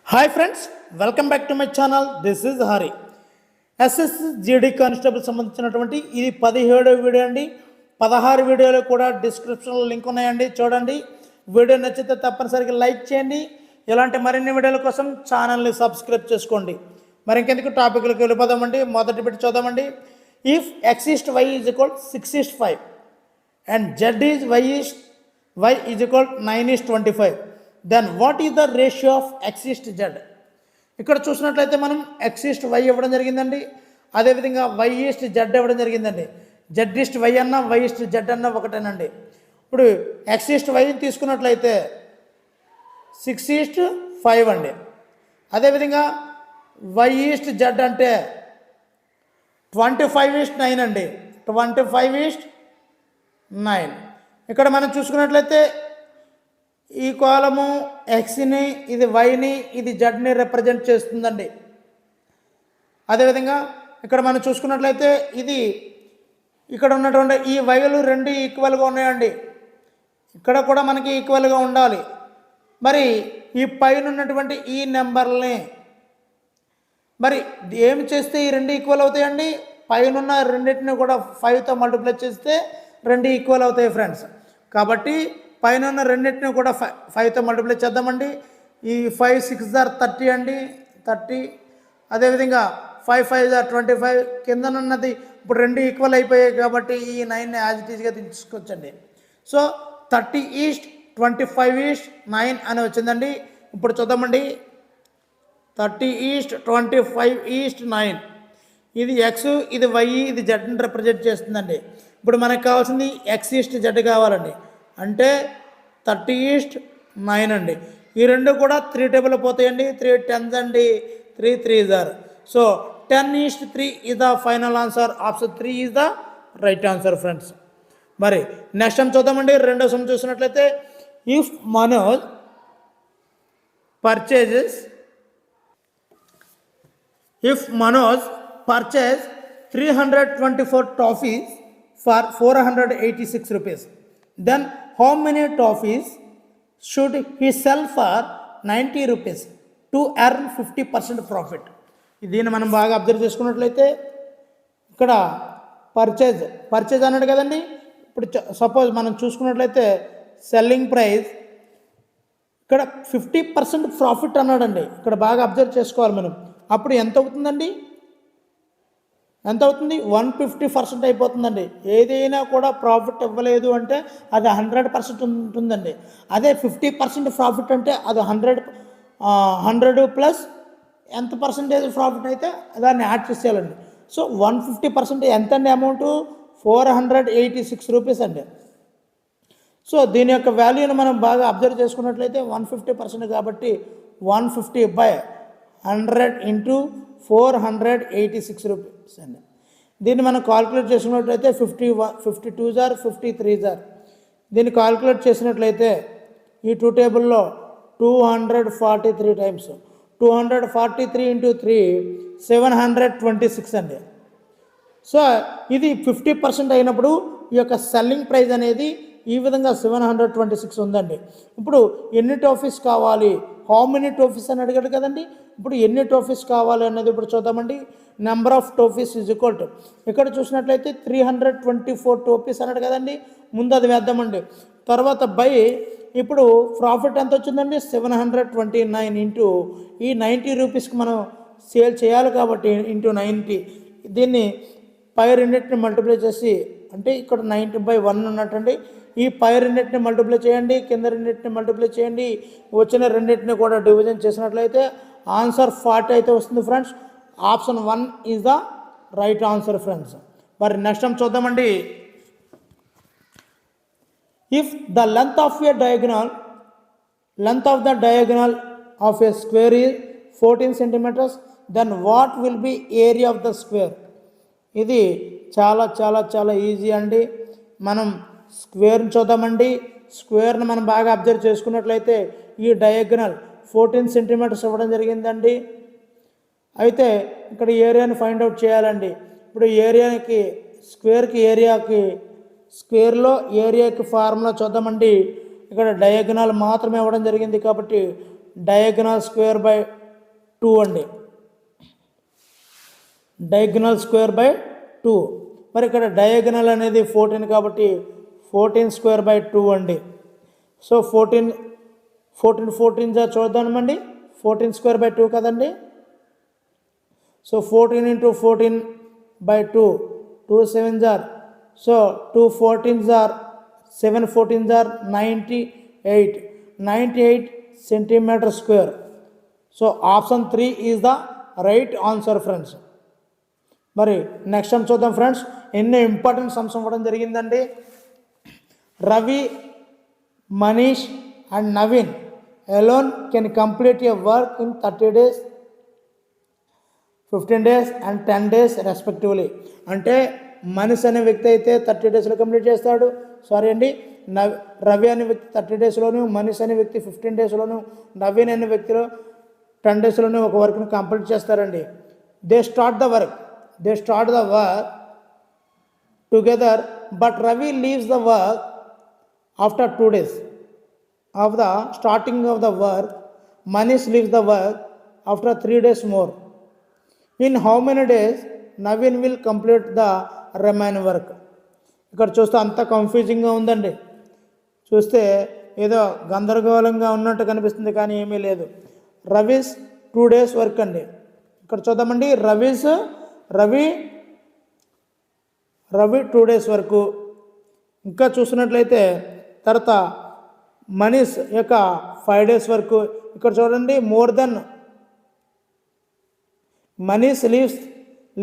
Hi friends, welcome back to my channel. This is Hari. ఎస్ఎస్జిడి constable సంబంధించినటువంటి ఇది 17వ video అండి. 16 వీడియోలు కూడా డిస్క్రిప్షన్లో లింక్ ఉన్నాయండి, చూడండి. వీడియో నచ్చితే తప్పనిసరిగా లైక్ చేయండి. ఇలాంటి మరిన్ని వీడియోల కోసం ఛానల్ని సబ్స్క్రైబ్ చేసుకోండి. మరి ఇంకెందుకు టాపిక్లకు వెళ్ళిపోదామండి. మొదటి బిట్ చూద్దామండి. If x is to y is equal 6:5 and z is y is equal 9:25, then what is the ratio of x is to z? ఇక్కడ చూసినట్లయితే మనం x ఈస్ట్ y ఇవ్వడం జరిగిందండి. అదేవిధంగా y ఈస్ట్ z ఇవ్వడం జరిగిందండి. z ఈస్ట్ y అన్న y ఈస్ట్ z అన్న ఒకటేనండి. ఇప్పుడు x ఈస్ట్ y తీసుకున్నట్లయితే 6:5 అండి. అదేవిధంగా y ఈస్ట్ z అంటే 25:9 అండి. 25:9. ఇక్కడ మనం చూసుకున్నట్లయితే ఈ కాలము ఎక్స్ని, ఇది వైని, ఇది జడ్ని రిప్రజెంట్ చేస్తుందండి. అదేవిధంగా ఇక్కడ మనం చూసుకున్నట్లయితే ఇది ఇక్కడ ఉన్నటువంటి ఈ వైలు రెండు ఈక్వల్గా ఉన్నాయండి. ఇక్కడ కూడా మనకి ఈక్వల్గా ఉండాలి. మరి ఈ పైన ఉన్నటువంటి ఈ నెంబర్ని మరి ఏమి చేస్తే ఈ రెండు ఈక్వల్ అవుతాయండి? పైన ఉన్న రెండింటిని కూడా 5తో మల్టిప్లై చేస్తే రెండు ఈక్వల్ అవుతాయి ఫ్రెండ్స్. కాబట్టి పైన ఉన్న రెండింటిని కూడా 5తో మల్టిప్లై చేద్దామండి. ఈ 5 6 30 అండి, 30. అదేవిధంగా 5 5 25. కిందనున్నది ఇప్పుడు రెండు ఈక్వల్ అయిపోయాయి కాబట్టి ఈ 9ని యాజ్ ఇట్ ఈజ్గా తీసుకోవచ్చండి. సో 30:25:9 అని వచ్చిందండి. ఇప్పుడు చూద్దామండి. 30:25:9. ఇది ఎక్స్, ఇది వై, ఇది జడ్ని రిప్రజెంట్ చేస్తుందండి. ఇప్పుడు మనకు కావాల్సింది ఎక్స్ ఈస్ట్ జడ్ కావాలండి. అంటే 30:9 అండి. ఈ రెండు కూడా 3 టేబుల్ పోతాయండి. 3 10s అండి, 3 3s. So 10:3 is the final answer. Option 3 is the right answer friends. మరి నెక్స్ట్ సమ్ చూద్దామండి. రెండో సమ్ చూసినట్లయితే if Manoj purchase 324 toffees for 486 rupees, then how many toffees should he sell for 90 rupees to earn 50% profit? దీన్ని మనం బాగా observe చేసుకున్నట్లయితే ఇక్కడ purchase అన్నాడు కదండి. ఇప్పుడు సపోజ్ మనం చూసుకున్నట్లయితే సెల్లింగ్ ప్రైస్ ఇక్కడ 50% ప్రాఫిట్ అన్నాడండి. ఇక్కడ బాగా అబ్జర్వ్ చేసుకోవాలి మనం. అప్పుడు ఎంత అవుతుందండి? ఎంత అవుతుంది? 150% అయిపోతుందండి. ఏదైనా కూడా ప్రాఫిట్ ఇవ్వలేదు అంటే అది 100% ఉంటుందండి. అదే 50% ప్రాఫిట్ అంటే అది 100 ప్లస్ ఎంత పర్సెంటేజ్ ప్రాఫిట్ అయితే దాన్ని యాడ్ చేసేయాలండి. సో 150% ఎంత అండి అమౌంట్? 486 రూపీస్ అండి. సో దీని యొక్క వాల్యూని మనం బాగా అబ్జర్వ్ చేసుకున్నట్లయితే 150% కాబట్టి 150/100 ఇంటూ 486 రూపీస్ అండి. దీన్ని మనం కాల్కులేట్ చేసుకున్నట్లయితే 52s 53s. దీన్ని కాల్కులేట్ చేసినట్లయితే ఈ 2 టేబుల్లో 243 టైమ్స్ 243 ఇంటూ 3 726 అండి. సో ఇది 50% అయినప్పుడు ఈ యొక్క సెల్లింగ్ ప్రైస్ అనేది ఈ విధంగా 726 ఉందండి. ఇప్పుడు ఎన్ని టోఫీస్ కావాలి? హౌ మెనీ టోఫీస్ అని అడిగాడు కదండి. ఇప్పుడు ఎన్ని టోఫీస్ కావాలి అన్నది ఇప్పుడు చూద్దామండి. Number of toffees is equal to, ఇక్కడ చూసినట్లయితే 324 టోఫీస్ అన్నాడు కదండి. ముందు అది వేద్దామండి. తర్వాత బై ఇప్పుడు ప్రాఫిట్ ఎంత వచ్చిందండి? 729 ఇంటూ ఈ 90 రూపీస్కి మనం సేల్ చేయాలి కాబట్టి ఇంటూ 90. దీన్ని పై రెండింటిని మల్టిప్లై చేసి, అంటే ఇక్కడ 90/1 ఉన్నట్టండి. ఈ పై రెండింటిని మల్టిప్లై చేయండి, కింద రెండింటిని మల్టిప్లై చేయండి. వచ్చిన రెండింటిని కూడా డివిజన్ చేసినట్లయితే ఆన్సర్ 40 అయితే వస్తుంది friends. Option 1 is the right answer friends. మరి నెక్స్ట్ టైం చూద్దామండి. If the length of the diagonal of a square is 14 centimeters, then what will be area of the square? ఇది చాలా చాలా చాలా ఈజీ అండి. మనం స్క్వేర్ని చూద్దామండి. స్క్వేర్ని మనం బాగా అబ్జర్వ్ చేసుకున్నట్లయితే ఈ డయాగనల్ 14 centimeters ఇవ్వడం జరిగిందండి. అయితే ఇక్కడ ఏరియాని ఫైండ్ అవుట్ చేయాలండి. ఇప్పుడు ఏరియాకి స్క్వేర్లో ఏరియాకి ఫార్ములా చూద్దామండి. ఇక్కడ డయాగనల్ మాత్రమే ఇవ్వడం జరిగింది కాబట్టి డయాగనల్ స్క్వేర్ బై 2 అండి, డయాగనల్ స్క్వేర్ బై 2. మరి ఇక్కడ డయాగనల్ అనేది 14 కాబట్టి 14 స్క్వేర్ బై 2 అండి. సో 14 చూద్దామండి, 14 స్క్వేర్ బై 2 కదండి. సో 14 ఇంటూ 14 బై 2, 2 7 జార్, సో 2 14 జార్ 7 14 జార్ 98 centimeter square. So option 3 is the right answer friends. మరి నెక్స్ట్ సమ్ చూద్దాం ఫ్రెండ్స్. ఎన్నో ఇంపార్టెంట్ సమ్స్ ఇవ్వడం జరిగిందండి. Ravi, Manish and Naveen alone can complete a work in 30 days, 15 days and 10 days respectively. అంటే మనీష్ అనే వ్యక్తి అయితే 30 డేస్లో కంప్లీట్ చేస్తాడు. సారీ అండి, రవి అనే వ్యక్తి 30 డేస్లోను, మనీష్ అనే వ్యక్తి 15 డేస్లోను, నవీన్ అనే వ్యక్తిలో 10 డేస్లోనే ఒక వర్క్ని కంప్లీట్ చేస్తారండి. They start the work together, but Ravi leaves the work after 2 days of the starting of the work. Manish leaves the work after 3 days more. In how many days Naveen will complete the remaining work? ఇక్కడ చూస్తే అంతా కన్ఫ్యూజింగ్గా ఉందండి. చూస్తే ఏదో గందరగోళంగా ఉన్నట్టు కనిపిస్తుంది, కానీ ఏమీ లేదు. రవీస్ 2 days వర్క్ అండి. ఇక్కడ చూద్దామండి, రవి 2 days వరకు. ఇంకా చూసినట్లయితే తర్వాత మనీష్ యొక్క 5 days వరకు. ఇక్కడ చూడండి, more than Manish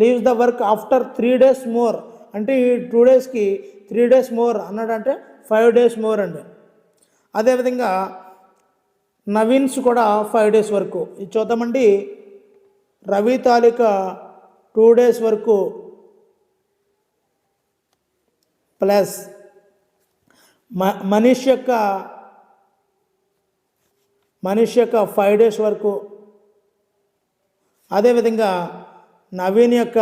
leaves the work after 3 days more. అంటే ఈ 2 daysకి 3 days మోర్ అన్నాడంటే 5 days మోర్ అండి. అదేవిధంగా నవీన్స్ కూడా 5 days వరకు. ఇది చూద్దామండి, రవి తాలూకా 2 days వరకు ప్లస్ మనీష్ యొక్క 5 days వరకు, అదేవిధంగా నవీన్ యొక్క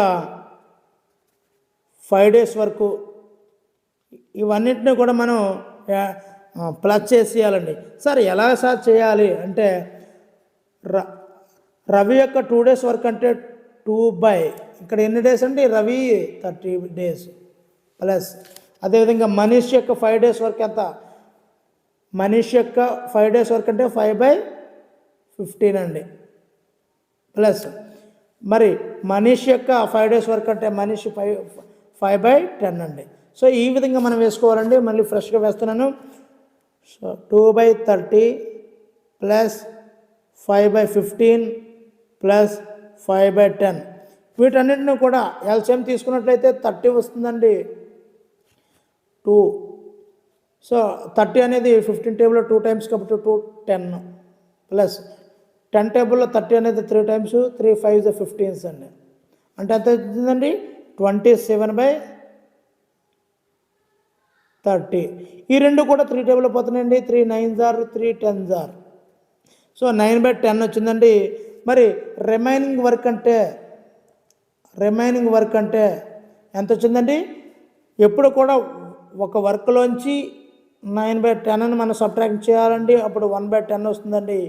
5 days వరకు. ఇవన్నిటిని కూడా మనం ప్లస్ చేసేయాలండి. సార్ ఎలా సార్ చేయాలి అంటే, రవి యొక్క 2 days వర్క్ అంటే 2 by ఇక్కడ ఎన్ని డేస్ అండి, రవి 30 days ప్లస్, అదేవిధంగా మనీష్ యొక్క 5 days వర్క్ ఎంత, మనీష్ యొక్క 5 days వర్క్ అంటే 5/15 అండి ప్లస్, మరి మనీష్ యొక్క 5 days వర్క్ అంటే మనీష్ 5/10 అండి. సో ఈ విధంగా మనం వేసుకోవాలండి. మళ్ళీ ఫ్రెష్గా వేస్తున్నాను. సో 2/30 ప్లస్ 5/15 ప్లస్ 5/10, వీటన్నిటిని కూడా ఎల్సిఎం తీసుకున్నట్లయితే 30 వస్తుందండి. 2, సో 30 అనేది 15 టేబుల్లో 2 times కాబట్టి 2 10 ప్లస్ 10 టేబుల్లో 30 అనేది 3 times, 3 5 15 అండి. అంటే ఎంత వచ్చిందండి, 27/30. ఈ రెండు కూడా 3 టేబుల్లో పోతున్నాయండి. 3 9 జార్ 3 10 జార్, సో 9/10 వచ్చిందండి. మరి రిమైనింగ్ వర్క్ అంటే ఎంత వచ్చిందండి, ఎప్పుడు కూడా ఒక వర్క్లోంచి 9/10 అని మనం సబ్ట్రాక్ట్ చేయాలండి. అప్పుడు 1/10 వస్తుందండి.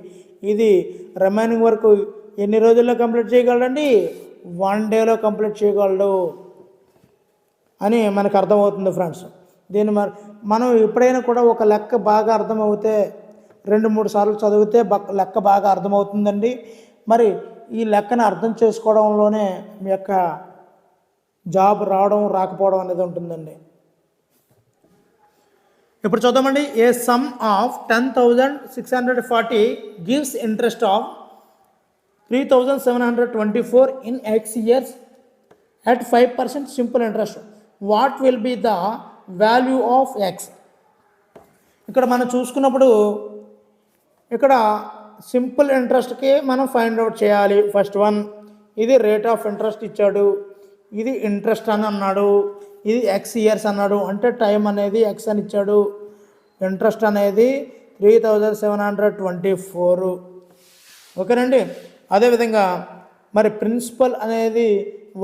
ఇది రిమైనింగ్ వర్క్ ఎన్ని రోజుల్లో కంప్లీట్ చేయగలడండి, 1 dayలో కంప్లీట్ చేయగలడు అని మనకు అర్థమవుతుంది ఫ్రెండ్స్. దీన్ని మనం ఎప్పుడైనా కూడా ఒక లెక్క బాగా అర్థమవుతే 2-3 సార్లు చదివితే లెక్క బాగా అర్థమవుతుందండి. మరి ఈ లెక్కను అర్థం చేసుకోవడంలోనే మీ యొక్క జాబ్ రావడం రాకపోవడం అనేది ఉంటుందండి. ఇప్పుడు చూద్దామండి, a sum of 10,640 gives interest of 3,724 in X years at 5% simple interest. What will be the value of X? ఇక్కడ మనం చూసుకున్నప్పుడు ఇక్కడ సింపుల్ ఇంట్రెస్ట్కి మనం ఫైండ్ అవుట్ చేయాలి. ఫస్ట్ వన్, ఇది రేట్ ఆఫ్ ఇంట్రెస్ట్ ఇచ్చాడు, ఇది ఇంట్రెస్ట్ అని అన్నాడు, ఇది X years అన్నాడు, అంటే టైం అనేది X అని ఇచ్చాడు, ఇంట్రెస్ట్ అనేది 3,724. ఓకేనండి. అదేవిధంగా మరి ప్రిన్సిపల్ అనేది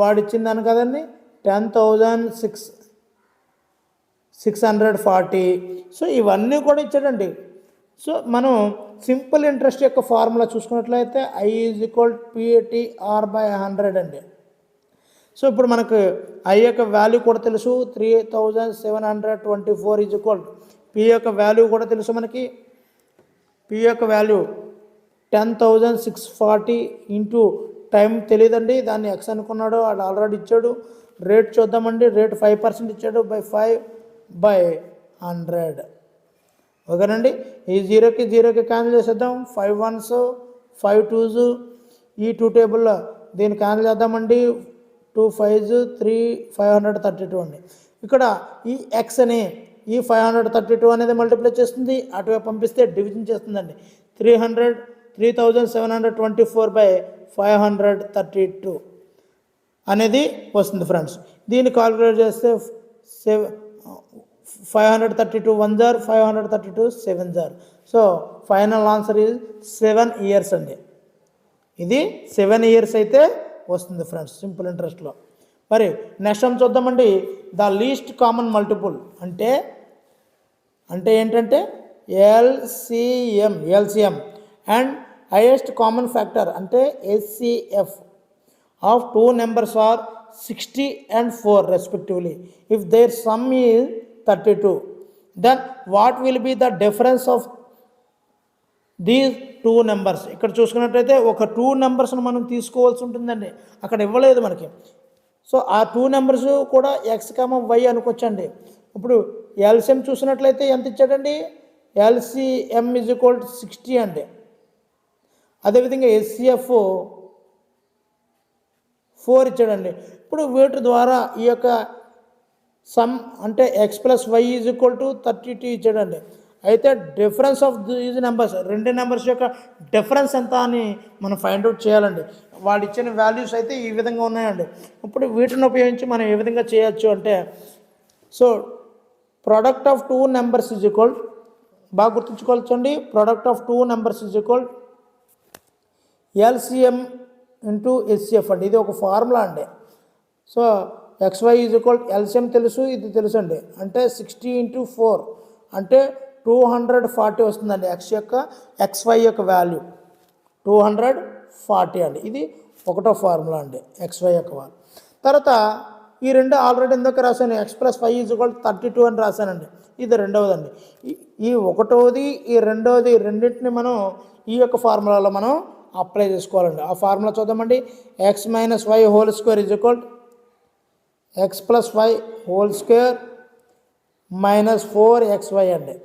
వాడిచ్చిందని కదండి 10,640. సో ఇవన్నీ కూడా ఇచ్చాడండి. సో మనం సింపుల్ ఇంట్రెస్ట్ యొక్క ఫార్ములా చూసుకున్నట్లయితే I ఈజ్ ఈక్వల్ PTR/100 అండి. సో ఇప్పుడు మనకు I యొక్క వాల్యూ కూడా తెలుసు, 3724 ఈజ్ ఈక్వల్. P యొక్క వాల్యూ కూడా తెలుసు మనకి. P యొక్క వాల్యూ 10,640 ఇంటూ టైం తెలియదండి, దాన్ని ఎక్స్ అనుకున్నాడు, అది ఆల్రెడీ ఇచ్చాడు. రేట్ చూద్దామండి, రేట్ 5% ఇచ్చాడు, బై 5/100. ఓకేనండి. ఈ 0కి 0కి క్యాన్సిల్ చేసేద్దాం. 5 1s 5 2s, ఈ 2 టేబుల్లో దీన్ని క్యాన్సిల్ చేద్దామండి. 2 5s 3 532 అండి. ఇక్కడ ఈ ఎక్స్ అని ఈ 532 అనేది మల్టిప్లై చేస్తుంది, అటువైపు పంపిస్తే డివిజన్ చేస్తుందండి. 3724/532 అనేది వస్తుంది ఫ్రెండ్స్. దీన్ని కాల్కులేట్ చేస్తే 532 1s are 532 7s are. So final answer is 7 years అండి. ఇది 7 years అయితే వస్తుంది ఫ్రెండ్స్ సింపుల్ ఇంట్రెస్ట్లో. మరి నెక్స్ట్ టైం చూద్దామండి. ద లీస్ట్ కామన్ మల్టిపుల్ అంటే ఏంటంటే LCM and highest common factor అంటే HCF of 2 numbers are 60 and 4 respectively. If their sum is 32, then what will be the difference of these 2 numbers? ఇక్కడ చూసుకున్నట్లయితే ఒక 2 numbers మనం తీసుకోవాల్సి ఉంటుందండి, అక్కడ ఇవ్వలేదు మనకి. సో ఆ 2 numbers కూడా X, Y అనుకోవచ్చండి. ఇప్పుడు ఎల్సిఎం చూసినట్లయితే ఎంత ఇచ్చాడండి, LCM ఈజ్ ఈక్వల్ టు 60 అండి. అదేవిధంగా HCF 4 ఇచ్చాడండి. ఇప్పుడు వీటి ద్వారా ఈ యొక్క సమ్ అంటే X + Y is equal to 32 ఇచ్చాడండి. అయితే difference of these numbers, 2 numbers యొక్క డిఫరెన్స్ ఎంత అని మనం ఫైండ్ అవుట్ చేయాలండి. వాళ్ళు ఇచ్చిన వాల్యూస్ అయితే ఈ విధంగా ఉన్నాయండి. ఇప్పుడు వీటిని ఉపయోగించి మనం ఏ విధంగా చేయొచ్చు అంటే, so product of 2 numbers is equal, బాగా గుర్తుంచుకోవచ్చండి, product of 2 numbers is equal LCM into HCF అండి. ఇది ఒక ఫార్ములా అండి. So XY is equal LCM తెలుసు, ఇది తెలుసు అండి. అంటే 60 × 4 అంటే 240 వస్తుందండి. XY యొక్క వాల్యూ 240 అండి. ఇది ఒకటో ఫార్ములా అండి, XY యొక్క వాల్యూ. తర్వాత ఈ రెండు ఆల్రెడీ ఎందుకు రాశాను, X + Y ఈజ్ ఈక్వల్ 32 అని రాశానండి. ఇది రెండవదండి. ఈ ఒకటోది ఈ రెండవది రెండింటిని మనం ఈ యొక్క ఫార్ములాలో మనం అప్లై చేసుకోవాలండి. ఆ ఫార్ములా చూద్దామండి. X - Y whole square is equal X + Y whole square - 4XY అండి.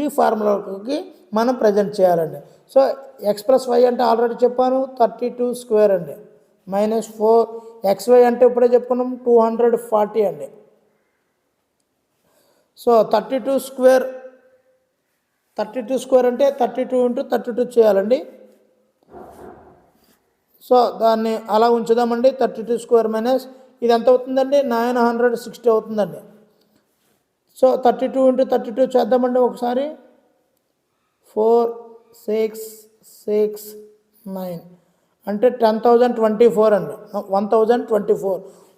ఈ ఫార్ములాకి మనం ప్రజెంట్ చేయాలండి. సో X + Y అంటే ఆల్రెడీ చెప్పాను 32 స్క్వేర్ అండి, -4XY అంటే ఇప్పుడే చెప్పుకున్నాం 240 అండి. సో 32 స్క్వేర్ అంటే 32 × 32 చేయాలండి. సో దాన్ని అలా ఉంచుదామండి. 32 స్క్వేర్ మైనస్ ఇది ఎంత అవుతుందండి, 960 అవుతుందండి. సో 32 × 32 చేద్దామండి ఒకసారి. 4 6 6 9 అంటే 10,024 అండి.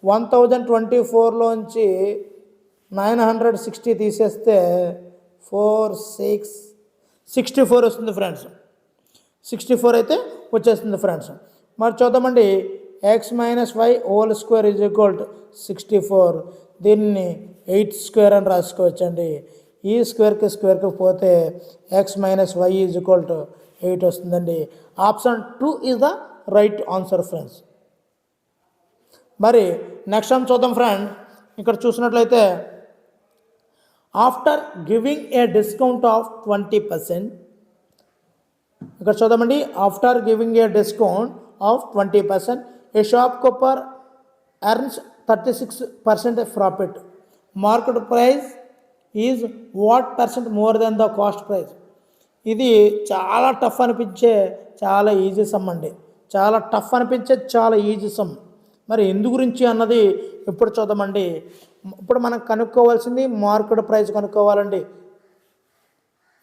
1024లోంచి 960 తీసేస్తే 4 6 64 వస్తుంది ఫ్రెండ్స్. 64 అయితే వచ్చేస్తుంది ఫ్రెండ్స్. మరి చూద్దామండి. X - Y whole square is equal to 64. దీన్ని 8 స్క్వేర్ అని రాసుకోవచ్చండి. ఈ స్క్వేర్కి పోతే X - Y is equal to 8 వస్తుందండి. Option 2 is the right answer friends. మరి నెక్స్ట్ టైం చూద్దాం ఫ్రెండ్. ఇక్కడ చూసినట్లయితే after giving a discount of 20%, ఇక్కడ చూద్దామండి. After giving a discount of 20%, A shop keeper earns 36% profit. Market price is what % more than the cost price. ఇది చాలా tough అనిపించే చాలా ఈజీ సమ్ అండి. చాలా టఫ్ అనిపించే చాలా ఈజీ సమ్. మరి ఎందు గురించి అన్నది ఇప్పుడు చూద్దామండి. ఇప్పుడు మనం కనుక్కోవాల్సింది మార్కెట్ ప్రైస్ కనుక్కోవాలండి.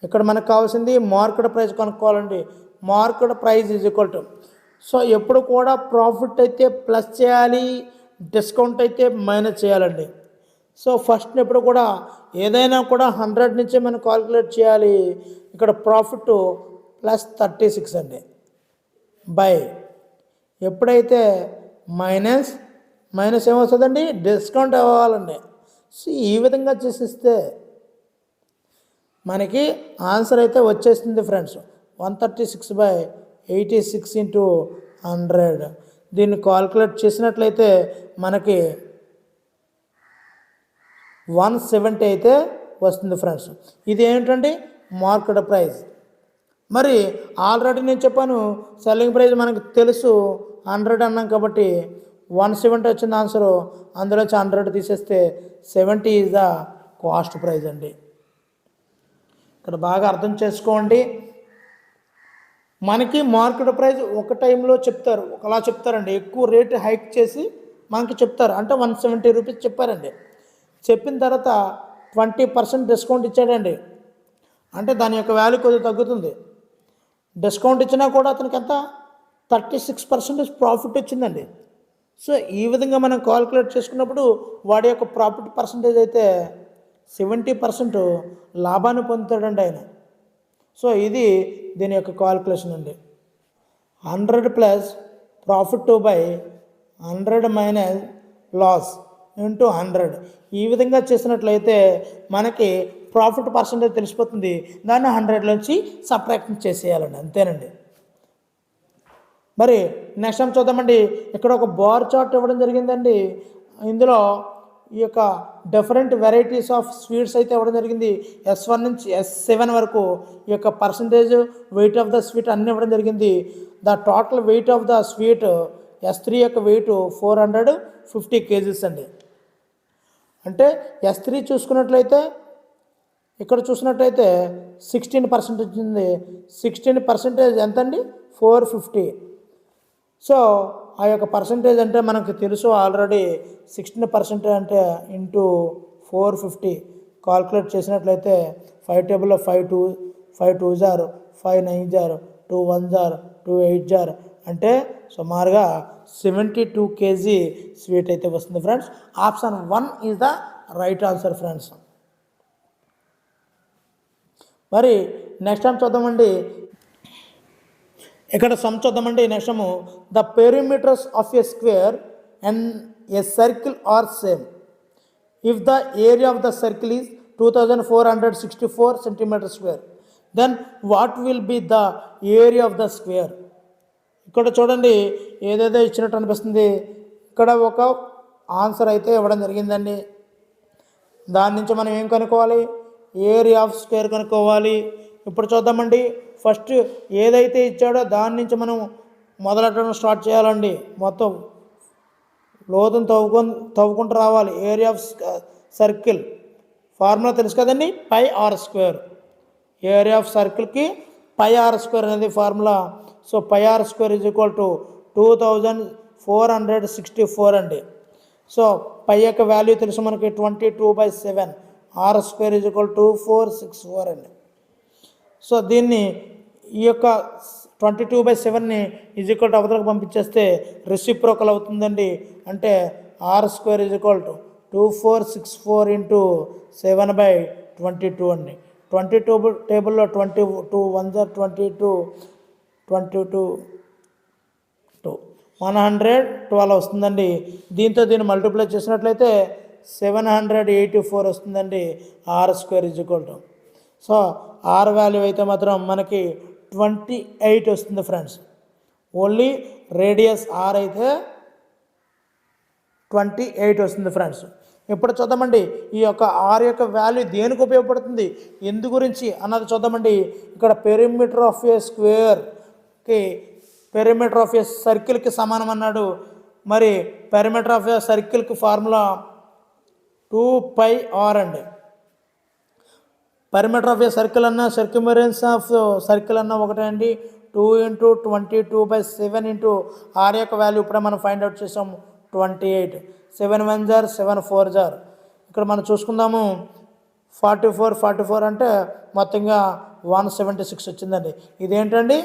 ఇక్కడ మనకు కావాల్సింది మార్కెట్ ప్రైస్ కనుక్కోవాలండి. Market price is equal to, so ఎప్పుడు కూడా ప్రాఫిట్ అయితే ప్లస్ చేయాలి, డిస్కౌంట్ అయితే మైనస్ చేయాలండి. సో ఫస్ట్ ఎప్పుడు కూడా ఏదైనా కూడా 100 నుంచే మనం కాల్కులేట్ చేయాలి. ఇక్కడ ప్రాఫిట్ ప్లస్ 36 అండి బై ఎప్పుడైతే మైనస్ ఏమవుతుందండి, డిస్కౌంట్ అవ్వాలండి. సో ఈ విధంగా చేసిస్తే మనకి ఆన్సర్ అయితే వచ్చేస్తుంది ఫ్రెండ్స్. 136/86 ఇంటూ 100. దీన్ని కాల్కులేట్ చేసినట్లయితే మనకి 170 అయితే వస్తుంది ఫ్రెండ్స్. ఇది ఏంటంటే మార్కెట్ ప్రైస్. మరి ఆల్రెడీ నేను చెప్పాను సెల్లింగ్ ప్రైస్ మనకు తెలుసు 100 అన్నాం కాబట్టి 170 వచ్చింది ఆన్సరు. అందులో 100 తీసేస్తే 70 ఈజ్ ద కాస్ట్ ప్రైస్ అండి. ఇక్కడ బాగా అర్థం చేసుకోండి. మనకి మార్కెట్ ప్రైస్ ఒక టైంలో చెప్తారు, ఒకలా చెప్తారండి. ఎక్కువ రేటు హైక్ చేసి మనకి చెప్తారు, అంటే 170 రూపీస్ చెప్పారండి. చెప్పిన తర్వాత 20% డిస్కౌంట్ ఇచ్చాడండి, అంటే దాని యొక్క వాల్యూ కొద్దిగా తగ్గుతుంది. డిస్కౌంట్ ఇచ్చినా కూడా అతనికి ఎంత 36% ప్రాఫిట్ వచ్చిందండి. సో ఈ విధంగా మనం కాల్కులేట్ చేసుకున్నప్పుడు వాడి యొక్క ప్రాఫిట్ పర్సంటేజ్ అయితే 70% లాభాన్ని పొందుతాడండి ఆయన. సో ఇది దీని యొక్క కాల్కులేషన్ అండి. 100 plus profit 2/100 minus loss into 100. ఈ విధంగా చేసినట్లయితే మనకి ప్రాఫిట్ పర్సంటేజ్ తెలిసిపోతుంది. దాన్ని 100లోంచి సబ్ట్రాక్ట్ చేసేయాలండి, అంతేనండి. మరి నెక్స్ట్ టైం చూద్దామండి. ఇక్కడ ఒక బార్ చార్ట్ ఇవ్వడం జరిగిందండి. ఇందులో ఈ యొక్క డిఫరెంట్ వెరైటీస్ ఆఫ్ స్వీట్స్ అయితే ఇవ్వడం జరిగింది. S1 నుంచి S7 వరకు ఈ యొక్క percentage, weight of the sweet అన్నీ ఇవ్వడం జరిగింది. The total weight of the sweet S3 యొక్క వెయిట్ 450 kgs అండి. అంటే S3 చూసుకున్నట్లయితే ఇక్కడ చూసినట్లయితే 16% వచ్చింది. 16% ఎంత అండి, 450. సో ఆ యొక్క పర్సంటేజ్ అంటే మనకు తెలుసు ఆల్రెడీ. 16% అంటే ఇంటూ 450 కాల్కులేట్ చేసినట్లయితే 5 టేబుల్లో 5 2s are 5 9s are 2 1s are 2 8s are అంటే సుమారుగా 72 kg స్వీట్ అయితే వస్తుంది friends. Option 1 is the right answer friends. మరి నెక్స్ట్ టైం చూద్దామండి. ఇక్కడ సమ్ చూద్దామండి. Next time the perimeters of a square and a circle are same if the area of the circle is 2464 centimeters square, then what will be the area of the square? ఇక్కడ చూడండి ఏదేదో ఇచ్చినట్టు అనిపిస్తుంది. ఇక్కడ ఒక answer అయితే ఇవ్వడం జరిగిందండి. దాని నుంచి మనం ఏం కనుక్కోవాలి, ఏరియా ఆఫ్ స్క్వేర్ కనుక్కోవాలి. ఇప్పుడు చూద్దామండి. ఫస్ట్ ఏదైతే ఇచ్చాడో దాని నుంచి మనం మొదలెట్టడం స్టార్ట్ చేయాలండి. మొత్తం లోతును తవ్వుకుంటూ రావాలి. ఏరియా ఆఫ్ సర్కిల్ ఫార్ములా తెలుసు కదండి, πr². ఏరియా ఆఫ్ సర్కిల్కి πr² అనేది formula. So πr² is equal to 2464 అండి. సో పై యొక్క వాల్యూ తెలుసు మనకి 22/7. r² ఈజ్ ఈక్వల్ టు 2464 అండి. సో దీన్ని ఈ యొక్క 22/7ని ఈజ్ ఈక్వల్ టు అవతలకు పంపించేస్తే రెసిప్రోకల్ అవుతుందండి. అంటే r² is equal to 2464 into 7/22 అండి. 22 టేబుల్లో 22 1s are 22 22 112 వస్తుందండి. దీంతో దీన్ని మల్టిప్లై చేసినట్లయితే 784 వస్తుందండి. r² is equal to. So R value అయితే మాత్రం మనకి 28 వస్తుంది ఫ్రెండ్స్. ఓన్లీ రేడియస్ ఆర్ అయితే 28 వస్తుంది ఫ్రెండ్స్. ఇప్పుడు చూద్దామండి ఈ యొక్క ఆర్ యొక్క వాల్యూ దేనికి ఉపయోగపడుతుంది, ఎందు గురించి అన్నది చూద్దామండి. ఇక్కడ పెరిమీటర్ ఆఫ్ ఏ స్క్వేర్కి పెరిమీటర్ ఆఫ్ ఏ సర్కిల్కి సమానం అన్నాడు. మరి పెరిమీటర్ ఆఫ్ ఏ సర్కిల్కి ఫార్ములా 2πr అండి. పెరిమీటర్ ఆఫ్ ఏ సర్కిల్ అన్న సర్క్యుమరెన్స్ ఆఫ్ సర్కిల్ అన్న ఒకటే అండి. 2 × 22/7 ఇంటూ ఆర్ యొక్క వాల్యూ ఇప్పుడే మనం ఫైండ్ అవుట్ చేసాం 28. 7 1s are 7 4s are. ఇక్కడ మనం చూసుకుందాము 44 అంటే మొత్తంగా 176 వచ్చిందండి. ఇదేంటండి,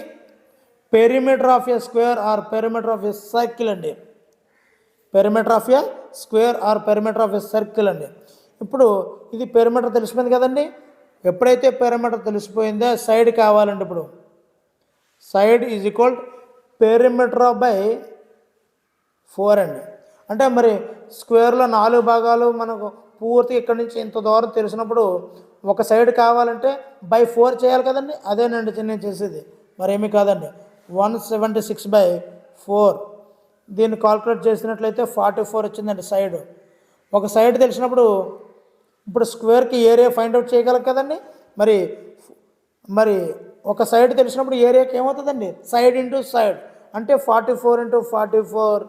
perimeter of a square or perimeter of a circle అండి. Perimeter of a square or perimeter of a circle అండి. ఇప్పుడు ఇది పెరిమీటర్ తెలిసిపోయింది కదండి. ఎప్పుడైతే పెరిమీటర్ తెలిసిపోయిందో సైడ్ కావాలండి. ఇప్పుడు side is equal perimeter by 4 అండి. అంటే మరి స్క్వేర్లో 4 భాగాలు మనకు పూర్తి ఇక్కడి నుంచి ఇంత దూరం తెలిసినప్పుడు ఒక సైడ్ కావాలంటే బై 4 చేయాలి కదండి. అదేనండి నేను చేసేది, మరేమీ కాదండి. 176/4 దీన్ని కాల్కులేట్ చేసినట్లయితే 44 వచ్చిందండి సైడ్. ఒక సైడ్ తెలిసినప్పుడు ఇప్పుడు స్క్వేర్కి ఏరియా ఫైండ్ అవుట్ చేయగలం కదండి. మరి మరి ఒక సైడ్ తెలిసినప్పుడు ఏరియాకి ఏమవుతుందండి, సైడ్ ఇంటూ సైడ్ అంటే 44 × 44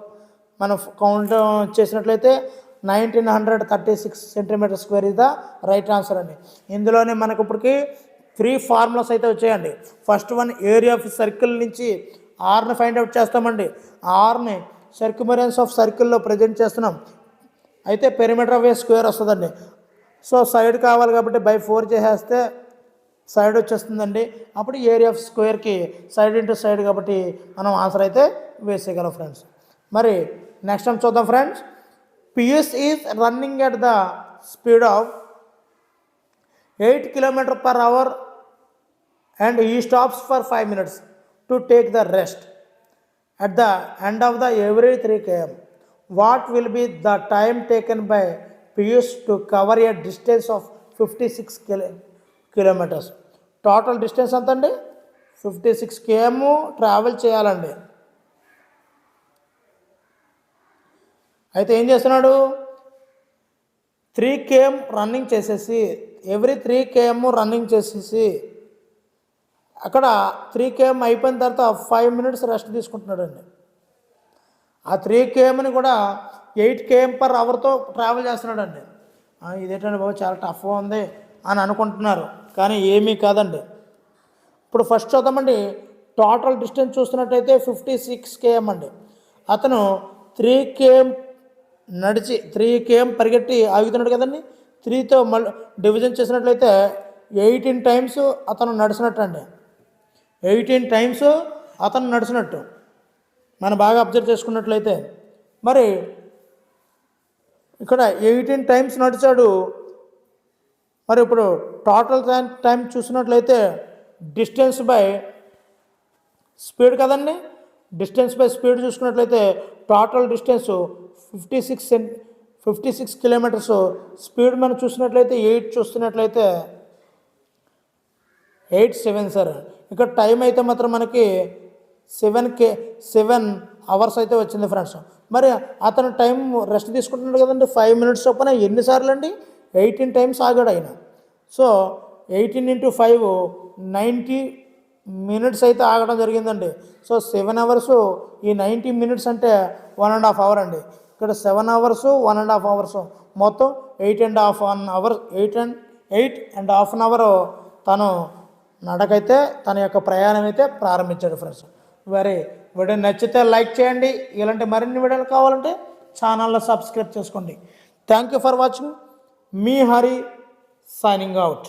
మనం కౌంట్ చేసినట్లయితే 1936 centimetre square is the right answer అండి. ఇందులోనే మనకు ఇప్పటికి 3 ఫార్ములాస్ అయితే వచ్చాయండి. First one area of circle నుంచి ఆర్ని ఫైండ్ అవుట్ చేస్తామండి. ఆర్ని సర్క్యుమరెన్స్ ఆఫ్ సర్కిల్లో ప్రజెంట్ చేస్తున్నాం. అయితే పెరిమీటర్ ఆఫ్ ఏ స్క్వేర్ వస్తుందండి. సో సైడ్ కావాలి కాబట్టి బై 4 చేసేస్తే సైడ్ వచ్చేస్తుందండి. అప్పుడు ఏరియా ఆఫ్ స్క్వేర్కి సైడ్ ఇంటూ సైడ్ కాబట్టి మనం ఆన్సర్ అయితే వేసేయగలం ఫ్రెండ్స్. మరి నెక్స్ట్ టైం చూద్దాం friends. Piyush is running at the speed of 8 km/h and he stops for 5 minutes to take the rest at the end of the every 3 km. What will be the time taken by Piyush to cover a distance of 56 kilometers? Total distance ఎంత అండి, 56 km travel చేయాలండి. అయితే ఏం చేస్తున్నాడు, 3 km running చేసేసి every 3 km running చేసేసి అక్కడ 3 km అయిపోయిన తర్వాత 5 minutes రెస్ట్ తీసుకుంటున్నాడు అండి. ఆ 3 kmని కూడా 8 km/hతో ట్రావెల్ చేస్తున్నాడు అండి. ఇదేంటండి బాబు చాలా టఫ్గా ఉంది అని అనుకుంటున్నారు, కానీ ఏమీ కాదండి. ఇప్పుడు ఫస్ట్ చూద్దామండి. టోటల్ డిస్టెన్స్ చూస్తున్నట్టయితే 56 km అండి. అతను 3 km నడిచి 3 km పరిగెట్టి ఆగుతున్నాడు కదండి. 3తో మళ్ళీ డివిజన్ చేసినట్లయితే 18 times అతను నడిచినట్టు అండి. 18 times అతను నడిచినట్టు మనం బాగా అబ్జర్వ్ చేసుకున్నట్లయితే మరి ఇక్కడ 18 times నడిచాడు. మరి ఇప్పుడు టోటల్ టైం చూసినట్లయితే డిస్టెన్స్ బై స్పీడ్ కదండి. డిస్టెన్స్ బై స్పీడ్ చూసుకున్నట్లయితే టోటల్ డిస్టెన్స్ 56 kilometers. స్పీడ్ మనం చూసినట్లయితే 8 చూస్తున్నట్లయితే 8 7 సార్. ఇక్కడ టైం అయితే మాత్రం మనకి 7 hours అయితే వచ్చింది ఫ్రెండ్స్. మరి అతను టైం రెస్ట్ తీసుకుంటున్నాడు కదండి 5 minutes చొప్పున. ఎన్నిసార్లు అండి, 18 times ఆగాడు ఆయన. సో 18 × 5 90 minutes అయితే ఆగడం జరిగిందండి. సో 7 hours, ఈ 90 minutes అంటే 1.5 hour అండి. ఇక్కడ 7 hours 1.5 hours మొత్తం 8.5 hour తను నడకైతే తన యొక్క ప్రయాణం అయితే ప్రారంభించాడు ఫ్రెండ్స్. వీడియో నచ్చితే లైక్ చేయండి. ఇలాంటి మరిన్ని వీడియోలు కావాలంటే ఛానల్లో సబ్స్క్రైబ్ చేసుకోండి. Thank you for watching. Me Hari signing out.